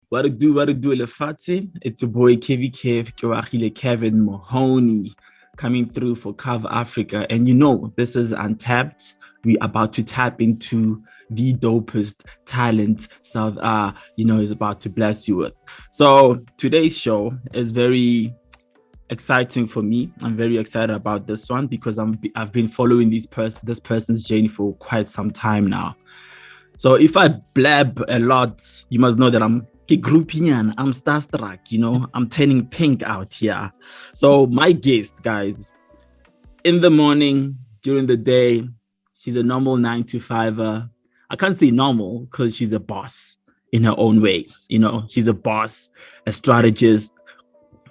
What it do, Lefati? It's your boy Kevin Mahoney coming through for Cover Africa. And you know, this is Untapped. We're about to tap into the dopest talent South is about to bless you with. So today's show is very exciting for me. I'm very excited about this one because I've been following this person's journey for quite some time now. So if I blab a lot, you must know that I'm Groupian, I'm starstruck, I'm turning pink out here. So my guest, guys, in the morning, during the day, she's a normal 9-to-5er. I can't say normal because she's a boss in her own way. She's a boss, a strategist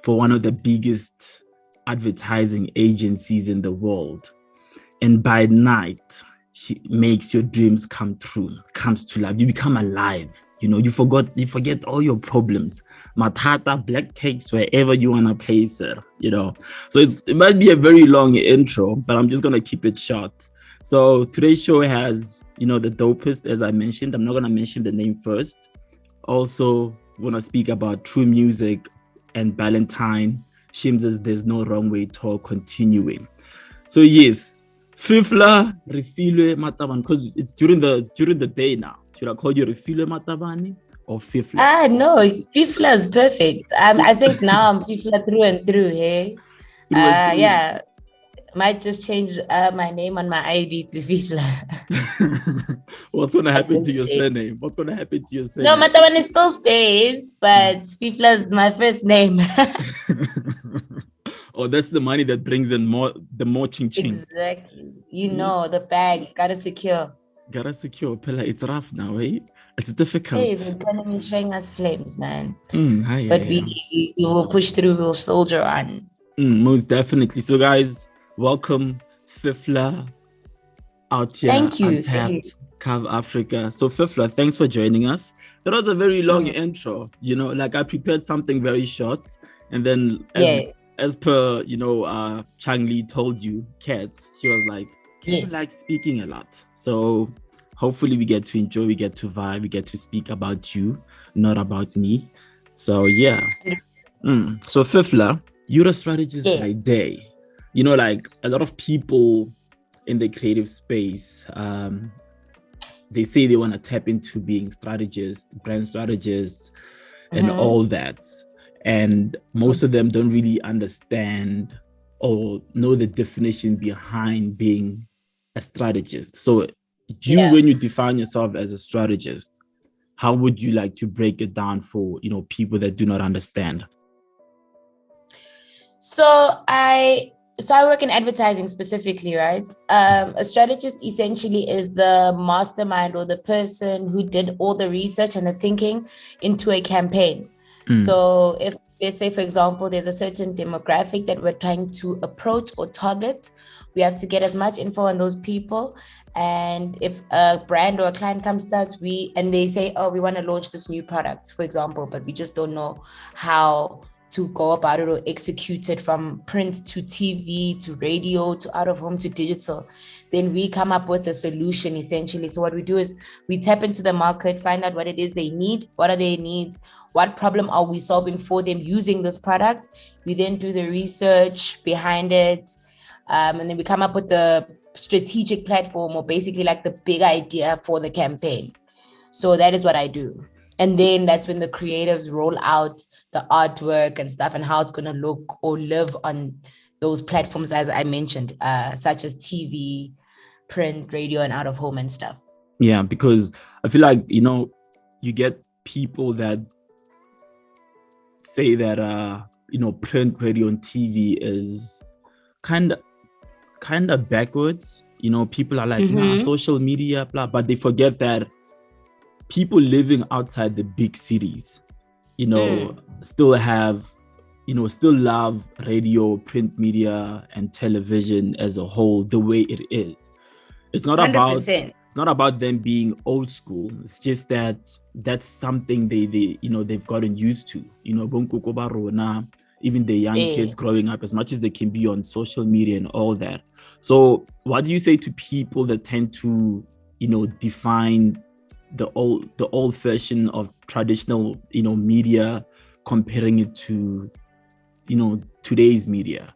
for one of the biggest advertising agencies in the world. And by night, she makes your dreams come true, comes to life. You become alive. You forget all your problems. Matata, black cakes, wherever you want to place it, So it might be a very long intro, but I'm just going to keep it short. So today's show has, the dopest, as I mentioned. I'm not going to mention the name first. Also, want to speak about True Music and Ballantine, Shimza's There's No Wrong Way Talk continuing. So yes, Fifla Refilwe Matabani, because it's during the day now. Should I call you Refilwe Matabani or Fifla? No, Fifla is perfect. I think now I'm Fifla through and through, hey? Yeah. Might just change my name on my ID to Fifla. What's going to happen to your surname? No, Matabani still stays, but Fifla is my first name. Oh, that's the money that brings in the more ching-ching. Exactly. The bag, gotta secure. Pella, it's rough now, eh? It's difficult. Hey, the economy is showing us flames, man. But we will push through, we'll soldier on. Most definitely. So guys, welcome Fifla out here. Thank you. Untapped, Cover Africa. So Fifla, thanks for joining us. That was a very long intro. I prepared something very short, and then as per Changli told you, Kat, she was like, you like speaking a lot. So hopefully we get to enjoy, we get to vibe, we get to speak about you, not about me. So yeah. So Fifla, you're a strategist by day. Like a lot of people in the creative space, they say they want to tap into being strategists, brand strategists, and all that. And most of them don't really understand or know the definition behind being a strategist. So when you define yourself as a strategist, how would you like to break it down for, people that do not understand? So I work in advertising specifically, right? A strategist essentially is the mastermind or the person who did all the research and the thinking into a campaign. So if, let's say, for example, there's a certain demographic that we're trying to approach or target, we have to get as much info on those people. And if a brand or a client comes to us, and they say, oh, we want to launch this new product, for example, but we just don't know how to go about it or execute it from print to TV to radio to out of home to digital, then we come up with a solution essentially. So what we do is we tap into the market, find out what it is they need, what are their needs, what problem are we solving for them using this product. We then do the research behind it, and then we come up with the strategic platform, or basically like the big idea for the campaign. So that is what I do. And then that's when the creatives roll out the artwork and stuff and how it's going to look or live on those platforms, as I mentioned, such as TV, print, radio, and out of home and stuff. Yeah, because I feel like, you get people that say that, print, radio, and TV is kind of backwards. People are like, social media, blah, but they forget that people living outside the big cities, still love radio, print media, and television as a whole the way it is. It's not 100%. It's not about them being old school. It's just that that's something they've gotten used to. Even the young kids growing up, as much as they can be on social media and all that. So what do you say to people that tend to, define the old version of traditional, media, comparing it to, today's media?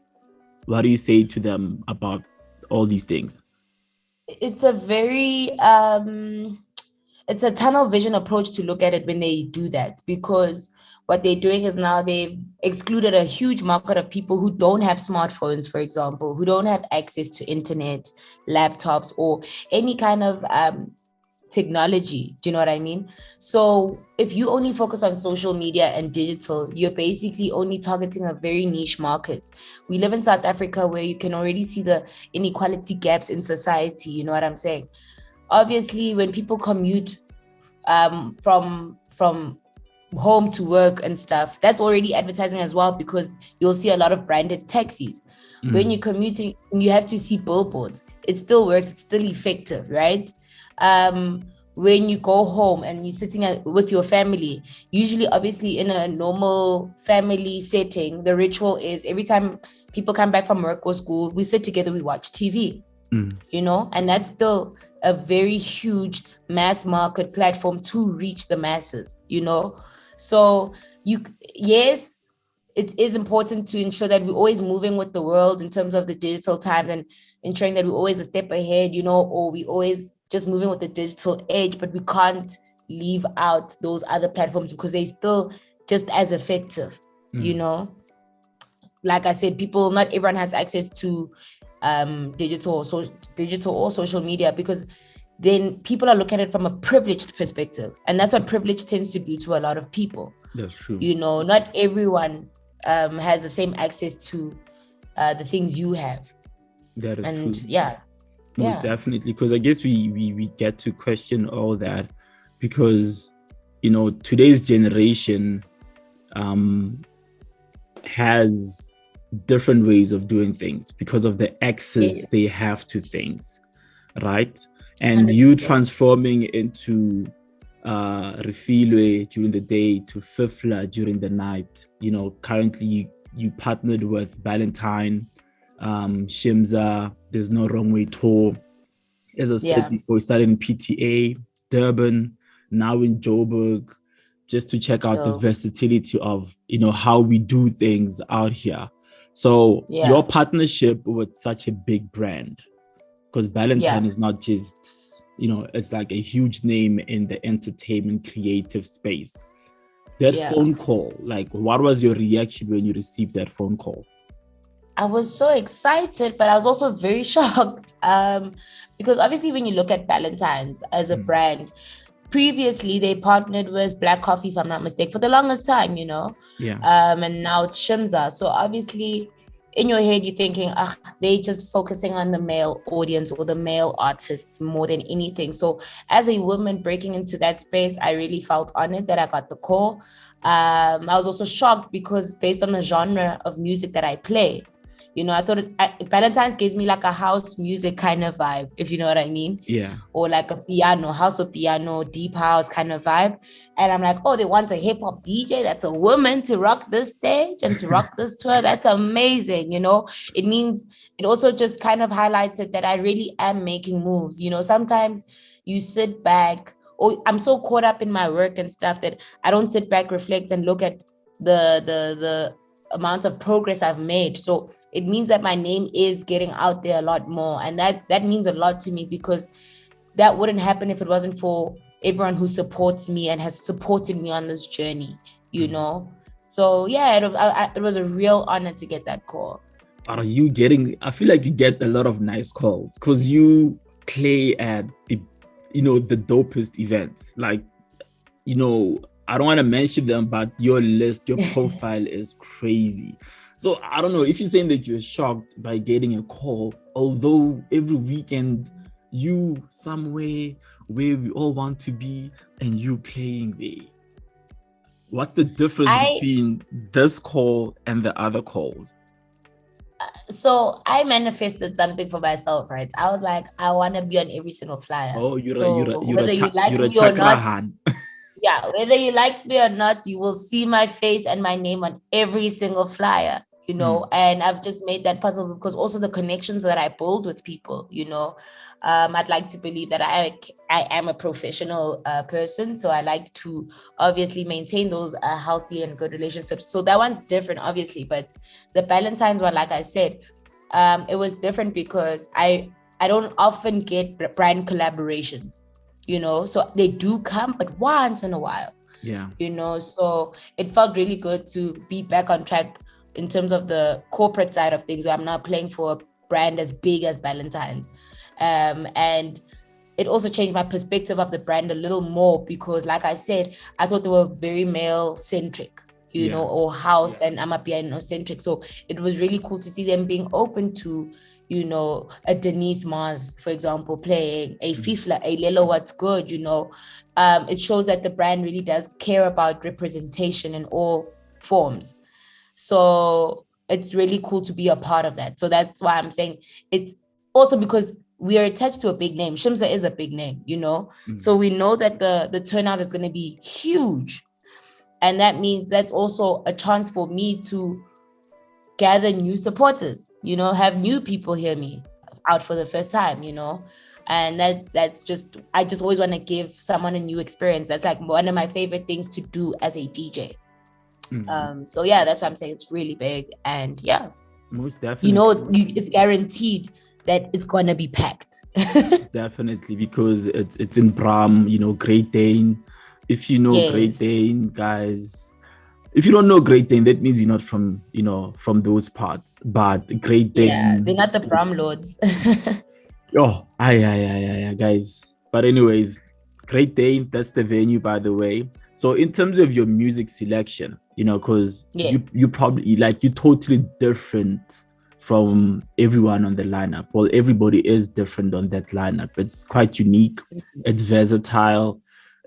What do you say to them about all these things? It's a very it's a tunnel vision approach to look at it when they do that, because what they're doing is now they've excluded a huge market of people who don't have smartphones, for example, who don't have access to internet, laptops, or any kind of technology. Do you know what I mean? So if you only focus on social media and digital, you're basically only targeting a very niche market. We live in South Africa, where you can already see the inequality gaps in society. You know what I'm saying? Obviously, when people commute from home to work and stuff, that's already advertising as well, because you'll see a lot of branded taxis. When you're commuting, you have to see billboards. It still works. It's still effective, right? When you go home and you're sitting with your family, usually, obviously, in a normal family setting, the ritual is every time people come back from work or school, we sit together, we watch TV, and that's still a very huge mass market platform to reach the masses, So yes, it is important to ensure that we're always moving with the world in terms of the digital time, and ensuring that we're always a step ahead, or we always just moving with the digital age, but we can't leave out those other platforms, because they're still just as effective, Like I said, not everyone has access to digital or social media, because then people are looking at it from a privileged perspective. And that's what privilege tends to do to a lot of people. That's true. Not everyone has the same access to the things you have. That is true. Yeah. Most definitely. Because I guess we get to question all that, because, today's generation has different ways of doing things because of the access they have to things, right? And 100%. You transforming into Refilwe during the day to Fifla during the night. Currently you partnered with Ballantine, Shimza, There's No Wrong Way tour. As I said before, we started in PTA, Durban, now in Joburg, just to check out the versatility of, how we do things out here. So your partnership with such a big brand, because Ballantine is not just, it's like a huge name in the entertainment creative space. That phone call, like, what was your reaction when you received that phone call? I was so excited, but I was also very shocked, because obviously when you look at Ballantines as a brand, previously they partnered with Black Coffee, if I'm not mistaken, for the longest time, and now it's Shimza. So obviously in your head you're thinking, they just focusing on the male audience or the male artists more than anything. So as a woman breaking into that space, I really felt honored that I got the call. I was also shocked, because based on the genre of music that I play, I thought Ballantines gives me like a house music kind of vibe, if you know what I mean. Yeah. Or like a piano, house or piano, deep house kind of vibe. And I'm like, they want a hip hop DJ that's a woman to rock this stage and to rock this tour. That's amazing. It means it also just kind of highlighted that I really am making moves. Sometimes you sit back, or I'm so caught up in my work and stuff that I don't sit back, reflect, and look at the amount of progress I've made. So it means that my name is getting out there a lot more. And that means a lot to me, because that wouldn't happen if it wasn't for everyone who supports me and has supported me on this journey, So it was a real honor to get that call. I feel like you get a lot of nice calls, because you play at the dopest events. Like, I don't want to mention them, but your profile is crazy. So I don't know if you're saying that you're shocked by getting a call, although every weekend you somewhere where we all want to be and you playing there. What's the difference between this call and the other calls? So I manifested something for myself, right? I was like, I want to be on every single flyer. Oh, you're a chakra. Yeah, whether you like me or not, you will see my face and my name on every single flyer. you know, and I've just made that possible because also the connections that I build with people, you know. I'd like to believe that I am a professional person, so I like to obviously maintain those healthy and good relationships. So that one's different, obviously, but the Ballantines one, like I said, it was different because I don't often get brand collaborations, you know, so they do come, but once in a while, you know. So it felt really good to be back on track in terms of the corporate side of things, where I'm now playing for a brand as big as Ballantines. And it also changed my perspective of the brand a little more because, like I said, I thought they were very male centric, you know, or house and Amapiano centric. So it was really cool to see them being open to, you know, a Denise Mars, for example, playing a Fifla, a Lelo What's Good, you know. It shows that the brand really does care about representation in all forms. So it's really cool to be a part of that. So that's why I'm saying it's also because we are attached to a big name. Shimza is a big name, you know. So we know that the turnout is going to be huge. And that means that's also a chance for me to gather new supporters, you know, have new people hear me out for the first time, you know. And that's just, I just always want to give someone a new experience. That's like one of my favorite things to do as a DJ. So yeah, that's why I'm saying it's really big. And yeah, most definitely, you know, it's guaranteed that it's gonna be packed. Definitely, because it's in Bram, you know, Great Dane. If you know Great Dane, guys, if you don't know Great Dane, that means you're not from, you know, from those parts. But Great Dane, they're not the Bram lords. Guys. But anyways, Great Dane, that's the venue, by the way. So in terms of your music selection, you know, because you probably, like, you're totally different from everyone on the lineup. Well, everybody is different on that lineup. It's quite unique. It's versatile.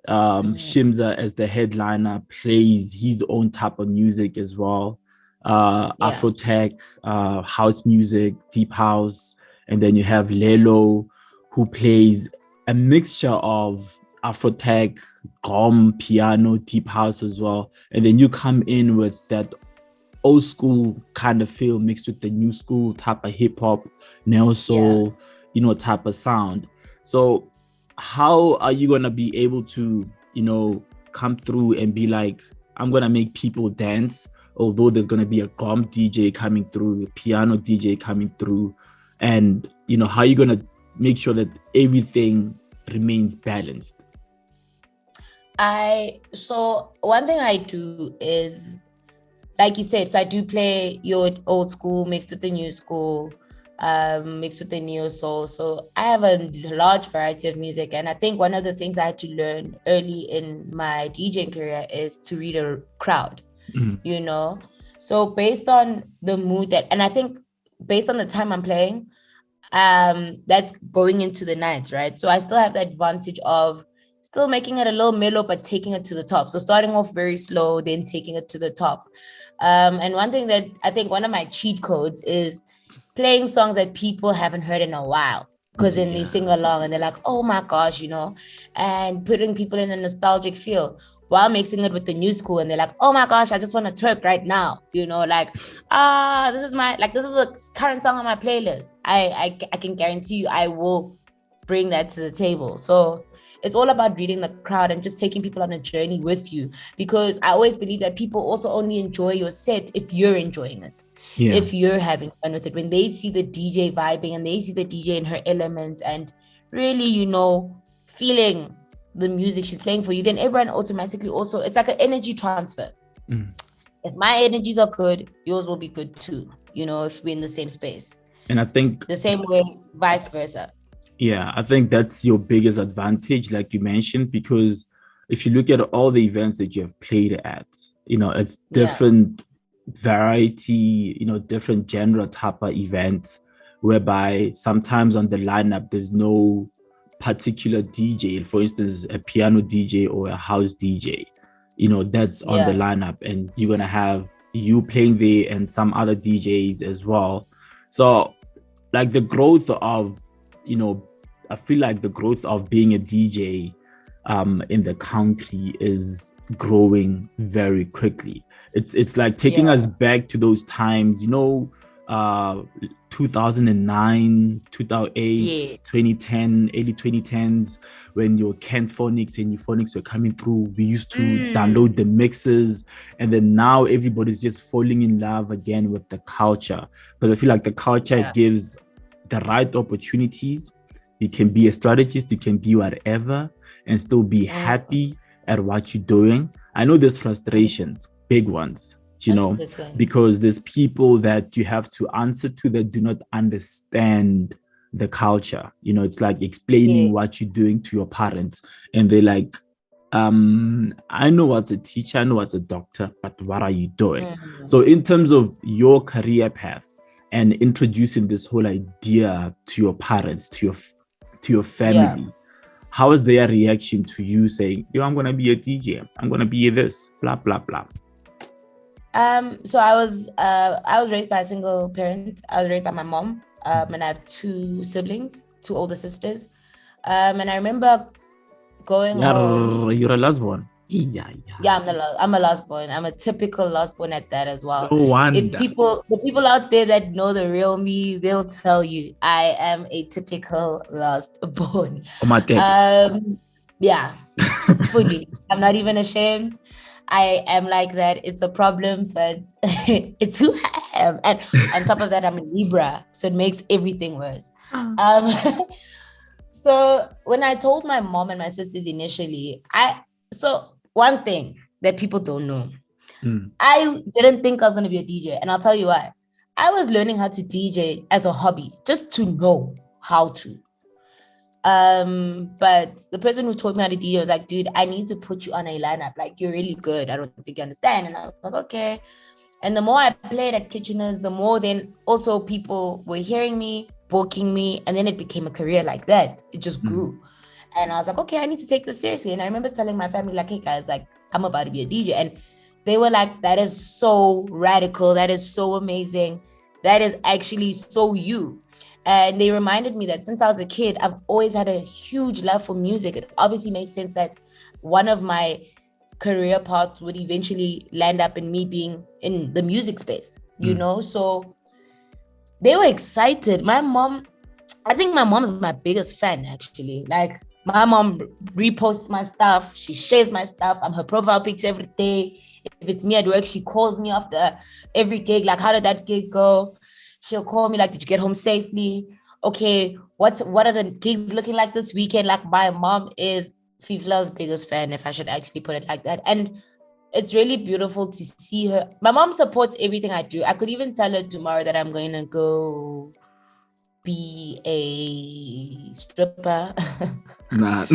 Shimza, as the headliner, plays his own type of music as well. Afro-tech, house music, deep house. And then you have Lelo, who plays a mixture of Afro-tech, gqom, piano, deep house as well. And then you come in with that old school kind of feel mixed with the new school type of hip hop, neo soul, you know, type of sound. So how are you gonna be able to, you know, come through and be like, I'm gonna make people dance, although there's gonna be a gqom DJ coming through, a piano DJ coming through, and you know, how are you gonna make sure that everything remains balanced? So one thing I do is, like you said, so I do play your old school mixed with the new school, mixed with the neo soul. So I have a large variety of music. And I think one of the things I had to learn early in my DJing career is to read a crowd, you know? So based on the mood and I think based on the time I'm playing, that's going into the night, right? So I still have the advantage of still making it a little mellow, but taking it to the top. So starting off very slow, then taking it to the top. And one thing that I think one of my cheat codes is playing songs that people haven't heard in a while, because then they sing along and they're like, oh my gosh, you know, and putting people in a nostalgic feel while mixing it with the new school. And they're like, oh my gosh, I just want to twerk right now. You know, like, this is the current song on my playlist. I can guarantee you I will bring that to the table. So it's all about reading the crowd and just taking people on a journey with you, because I always believe that people also only enjoy your set if you're enjoying it, if you're having fun with it. When they see the DJ vibing and they see the DJ in her element and really, you know, feeling the music she's playing for you, then everyone automatically also, it's like an energy transfer. If my energies are good, yours will be good too, you know, if we're in the same space. And I think the same way, vice versa. Yeah, I think that's your biggest advantage, like you mentioned, because if you look at all the events that you have played at, you know, it's different variety, you know, different genre type of events, whereby sometimes on the lineup, there's no particular DJ, for instance, a piano DJ or a house DJ, you know, that's on the lineup, and you're going to have you playing there and some other DJs as well. So like the growth of, you know, I feel like the growth of being a DJ in the country is growing very quickly. It's like taking us back to those times, 2009, 2008, 2010, early 2010s, when your Kenphonics and Euphonics were coming through. We used to download the mixes, and then now everybody's just falling in love again with the culture, because I feel like the culture gives the right opportunities. You can be a strategist, you can be whatever, and still be happy at what you're doing. I know there's frustrations, big ones, 100%. Because there's people that you have to answer to that do not understand the culture. It's like explaining what you're doing to your parents, and they're like, I know what's a teacher, I know what's a doctor, but what are you doing? So in terms of your career path and introducing this whole idea to your parents, to your family, how was their reaction to you saying, I'm going to be a DJ, I'm going to be this, blah, blah, blah? So I was raised by a single parent. I was raised by my mom, and I have two siblings, two older sisters. And I remember going home. You're a last born. Yeah, I'm a last born. I'm a typical last born at that as well. No wonder. If the people out there that know the real me, they'll tell you I am a typical last born. Yeah, fully. I'm not even ashamed. I am like that. It's a problem, but it's who I am. And on top of that, I'm a Libra, so it makes everything worse. So when I told my mom and my sisters initially, one thing that people don't know, I didn't think I was going to be a DJ. And I'll tell you why. I was learning how to DJ as a hobby, just to know how to. But the person who taught me how to DJ was like, dude, I need to put you on a lineup. Like, you're really good. I don't think you understand. And I was like, okay. And the more I played at Kitcheners, the more then also people were hearing me, booking me, and then it became a career like that. It just grew. And I was like, okay, I need to take this seriously. And I remember telling my family, like, hey guys, like, I'm about to be a DJ. And they were like, that is so radical. That is so amazing. That is actually so you. And they reminded me that since I was a kid, I've always had a huge love for music. It obviously makes sense that one of my career paths would eventually land up in me being in the music space, So they were excited. I think my mom is my biggest fan, actually. Like, my mom reposts my stuff. She shares my stuff. I'm her profile picture every day. If it's me at work, she calls me after every gig. Like, how did that gig go? She'll call me like, did you get home safely? Okay, what are the gigs looking like this weekend? Like, my mom is Fifla's biggest fan, if I should actually put it like that. And it's really beautiful to see her. My mom supports everything I do. I could even tell her tomorrow that I'm going to go be a stripper. Nah.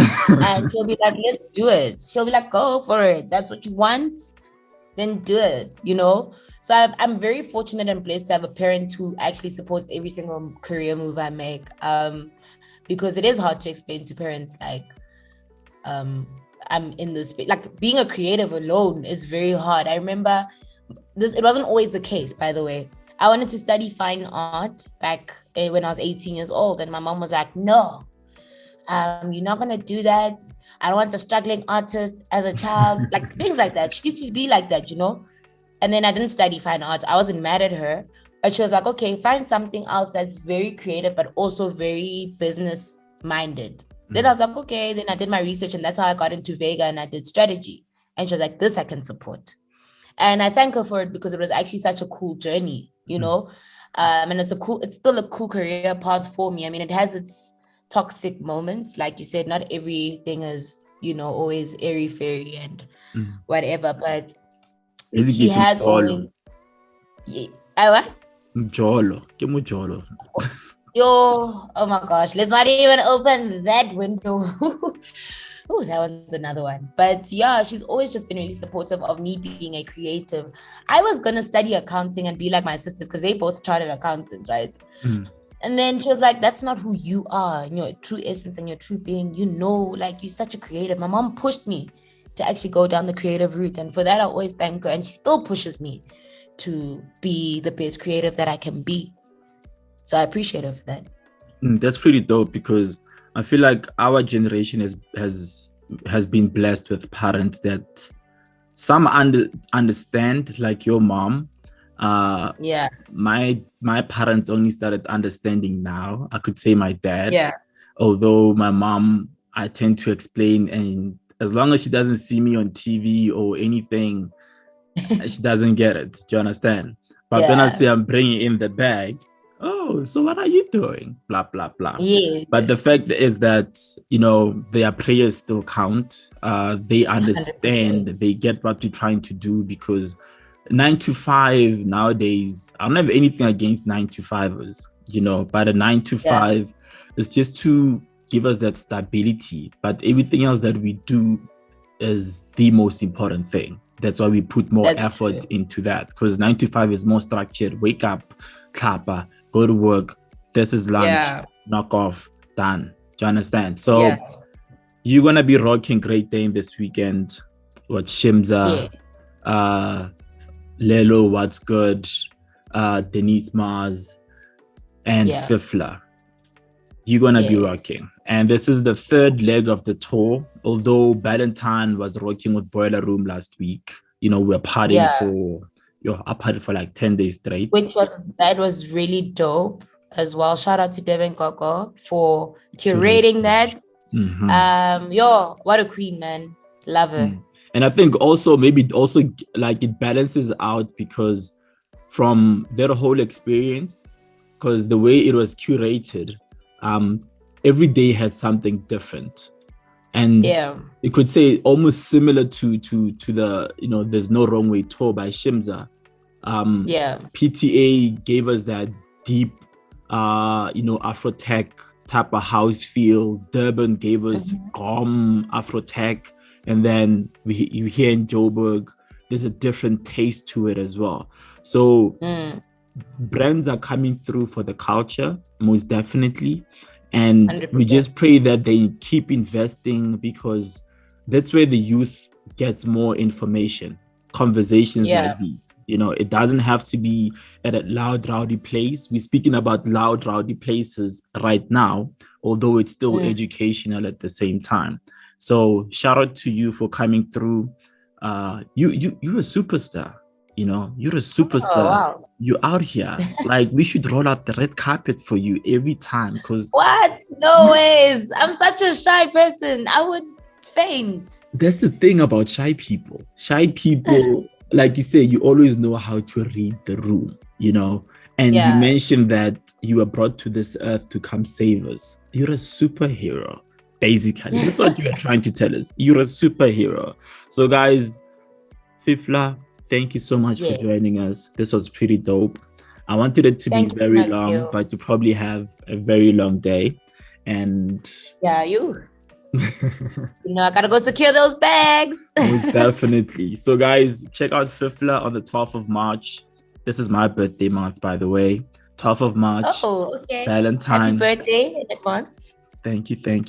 And she'll be like, let's do it. She'll be like, go for it. That's what you want, then do it, So I'm very fortunate and blessed to have a parent who actually supports every single career move I make. Because it is hard to explain to parents, like, I'm in this space. Like, being a creative alone is very hard. I remember it wasn't always the case, by the way. I wanted to study fine art back when I was 18 years old. And my mom was like, no, you're not going to do that. I don't want a struggling artist as a child. Like, things like that. She used to be like that, And then I didn't study fine art. I wasn't mad at her. But she was like, okay, find something else that's very creative, but also very business minded. Then I was like, okay. Then I did my research, and that's how I got into Vega, and I did strategy. And she was like, this I can support. And I thank her for it, because it was actually such a cool journey, And it's still a cool career path for me. I mean, it has its toxic moments. Like you said, not everything is, always airy fairy and whatever, but she has always... I what? Jolo. Yo, oh my gosh, let's not even open that window. Oh, that one's another one. But yeah, she's always just been really supportive of me being a creative. I was going to study accounting and be like my sisters, because they both chartered accountants, right? And then she was like, that's not who you are, your true essence and your true being. Like, you're such a creative. My mom pushed me to actually go down the creative route. And for that, I always thank her. And she still pushes me to be the best creative that I can be. So I appreciate her for that. That's pretty dope, because I feel like our generation has has been blessed with parents that some understand, like your mom. My parents only started understanding now. I could say my dad. Yeah. Although my mom, I tend to explain, and as long as she doesn't see me on TV or anything, she doesn't get it. Do you understand? But when I say I'm bringing in the bag, oh, so what are you doing? Blah, blah, blah. Yeah. But the fact is that, you know, their prayers still count. They understand, 100%. They get what we're trying to do, because 9 to 5 nowadays, I don't have anything against 9 to 5ers, you know, but a 9 to 5 is just to give us that stability. But everything else that we do is the most important thing. That's why we put more effort into that, because 9 to 5 is more structured. Wake up, clapper, go to work. This is lunch, knock off, done. Do you understand? So you're going to be rocking Great Dane this weekend. What, Shimza, Lelo, What's Good, Denise Mars, and Fifla. You're going to be rocking. And this is the third leg of the tour. Although Ballantine was rocking with Boiler Room last week, you know, we're partying I partied for like 10 days straight. That was really dope as well. Shout out to Devin Koko for curating that. Mm-hmm. What a queen, man. Love her. And I think also like it balances out, because from their whole experience, because the way it was curated, every day had something different, and you could say almost similar to the, you know, There's No Wrong Way tour by Shimza. PTA gave us that deep, you know, Afro-tech type of house feel. Durban gave us Afro-tech, and then you hear in Joburg, there's a different taste to it as well. So brands are coming through for the culture, most definitely. And 100%. We just pray that they keep investing, because that's where the youth gets more information, conversations like these. You know, it doesn't have to be at a loud, rowdy place. We're speaking about loud, rowdy places right now, although it's still educational at the same time. So shout out to you for coming through. You're a superstar. You know, you're a superstar. Oh, wow. You're out here. Like, we should roll out the red carpet for you every time. Because what? No ways. I'm such a shy person. I would faint. That's the thing about shy people. Shy people, like you say, you always know how to read the room, you know. And you mentioned that you were brought to this earth to come save us. You're a superhero, basically. That's what you were trying to tell us. You're a superhero. So, guys, Fifla, thank you so much for joining us. This was pretty dope. I wanted it to be very long, but you probably have a very long day. And you know, I gotta go secure those bags. Most definitely. So guys, check out Fifla on the 12th of March. This is my birthday month, by the way. 12th of March. Oh, okay. Ballantine. Happy birthday in advance. Thank you, Fif.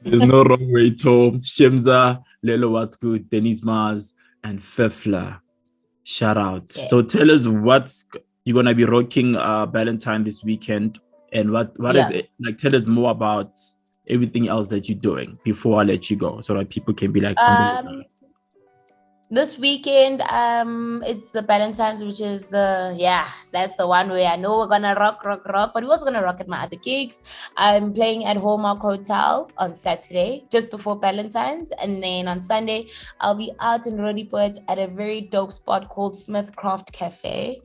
There's No Wrong Way tour. Shimza, Lelo What's Good, Denise Mars, and Fifla. Shout out. Yeah. So tell us what's you're gonna be rocking Ballantine this weekend, and what is it like? Tell us more about everything else that you're doing before I let you go, so that people can be like this weekend, it's the Ballantines, which is that's the one way I know we're gonna rock, but we're also gonna rock at my other gigs. I'm playing at Hallmark Hotel on Saturday, just before Ballantines, and then on Sunday, I'll be out in Roodepoort at a very dope spot called Smith Craft Cafe.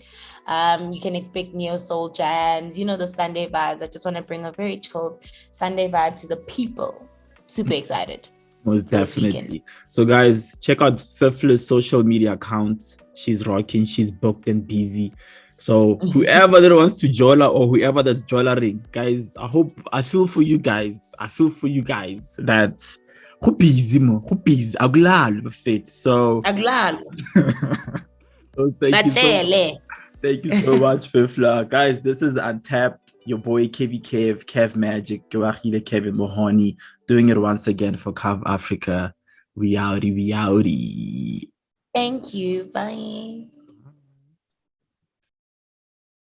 You can expect neo soul jams, you know, the Sunday vibes. I just want to bring a very chilled Sunday vibe to the people. Super excited. Most definitely. So guys, check out Fifla's social media accounts. She's rocking, she's booked and busy. So whoever that wants to jola or whoever that's jollering, guys, I feel for you guys. That who busy. So thank you so much, Fifla. Guys, this is Untapped. Your boy Kev Magic, Kevin Mohoni, doing it once again for Cav Africa. We outie. Thank you. Bye.